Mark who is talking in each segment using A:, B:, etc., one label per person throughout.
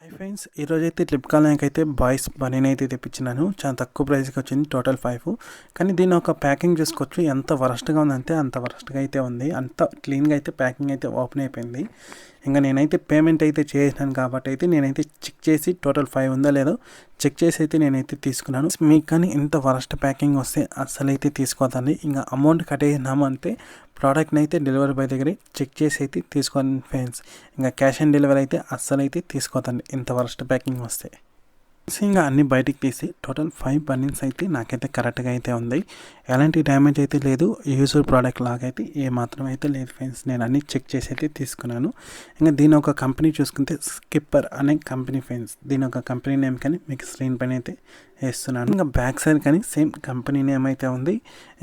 A: Hi friends, ఈరోజైతే ఫ్లిప్కార్ట్లోకి అయితే boys బనీన్ అయితే తెప్పించినాను. చాలా తక్కువ ప్రైస్కి వచ్చింది, టోటల్ 5. కానీ దీని ఒక ప్యాకింగ్ చూసుకోవచ్చు, ఎంత వరస్ట్గా ఉందంటే అంత వరస్ట్గా అయితే ఉంది. అంత క్లీన్గా అయితే ప్యాకింగ్ అయితే ఓపెన్ అయిపోయింది. ఇంకా నేనైతే పేమెంట్ అయితే చేసినాను కాబట్టి అయితే నేనైతే చెక్ చేసి టోటల్ 5 ఉందో లేదో చెక్ చేసి అయితే నేనైతే తీసుకున్నాను. మీకు కానీ ఇంత వరస్ట్ ప్యాకింగ్ వస్తే అస్సలు అయితే తీసుకోవద్దండి. ఇంకా అమౌంట్ కట్టేసినాము అంటే ప్రోడక్ట్ని అయితే డెలివరీ బాయ్ దగ్గర చెక్ చేసి అయితే తీసుకోండి ఫ్రెండ్స్. ఇంకా క్యాష్ ఆన్ డెలివరీ అయితే అస్సలు అయితే తీసుకోవద్దండి ఇంత వరస్ట్ ప్యాకింగ్ వస్తే. ఇంకా అన్నీ బయటికి తీసి టోటల్ 5 బనీన్స్ అయితే నాకైతే కరెక్ట్గా అయితే ఉంది. ఎలాంటి డ్యామేజ్ అయితే లేదు. యూజ్డ్ ప్రోడక్ట్ లాగా అయితే ఏ మాత్రం అయితే లేదు ఫ్రెండ్స్. నేను అన్నీ చెక్ చేసి అయితే తీసుకున్నాను. ఇంకా దీని ఒక కంపెనీ చూసుకుంటే స్కిప్పర్ అనే కంపెనీ ఫ్రెండ్స్. దీని ఒక కంపెనీ నేమ్ కానీ మీకు స్క్రీన్ పైన అయితే వేస్తున్నాను. ఇంకా బ్యాక్ సైడ్ కానీ సేమ్ కంపెనీ నేమ్ అయితే ఉంది.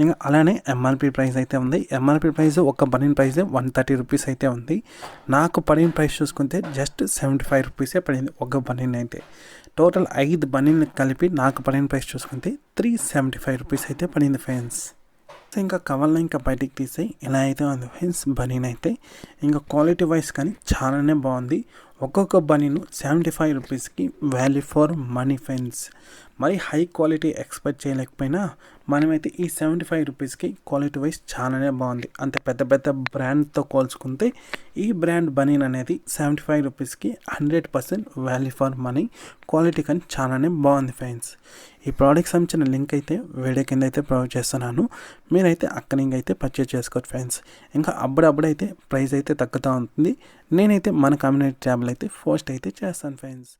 A: ఇంకా అలానే ఎంఆర్పి ప్రైస్ అయితే ఉంది. ఎంఆర్పి ప్రైస్ ఒక బనీన్ ప్రైస్ 130 రూపీస్ అయితే ఉంది. నాకు పడిన ప్రైస్ చూసుకుంటే జస్ట్ 75 రూపీసే పడింది ఒక బనీన్ అయితే. టోటల్ 5 బనీన్లు కలిపి నాకు పడిన ప్రైస్ చూసుకుంటే 375 రూపీస్ అయితే పడింది ఫ్రెండ్స్. ఇంకా కవర్లో ఇంకా బయటికి తీసి ఇలా అయితే ఉంది ఫ్రెండ్స్ బనీన్ అయితే. ఇంకా క్వాలిటీ వైజ్ కానీ చాలానే బాగుంది. ఒక్కొక్క బనీను 75 రూపీస్కి వాల్యూ ఫర్ మనీ ఫ్రెండ్స్. మరి హై క్వాలిటీ ఎక్స్పెక్ట్ చేయలేకపోయినా మనమైతే ఈ 75 రూపీస్కి క్వాలిటీ వైజ్ చాలానే బాగుంది. అంత పెద్ద పెద్ద బ్రాండ్తో పోల్చుకుంటే ఈ బ్రాండ్ బనీన్ అనేది 75 రూపీస్కి 100% వాల్యూ ఫర్ మనీ. క్వాలిటీ కానీ చాలానే బాగుంది ఫ్రెండ్స్. ఈ ప్రోడక్ట్ సంబంధించిన లింక్ అయితే వీడియో కింద అయితే ప్రొవైడ్ చేస్తున్నాను. మీరైతే అక్కడి నుంచి అయితే పర్చేజ్ చేసుకోవచ్చు ఫ్రెండ్స్. ఇంకా అప్పుడప్పుడైతే ప్రైస్ అయితే తగ్గుతూ ఉంటుంది. నేనైతే మన కమ్యూనిటీ ట్యాబ్లో అయితే పోస్ట్ అయితే చేస్తాను ఫ్రెండ్స్.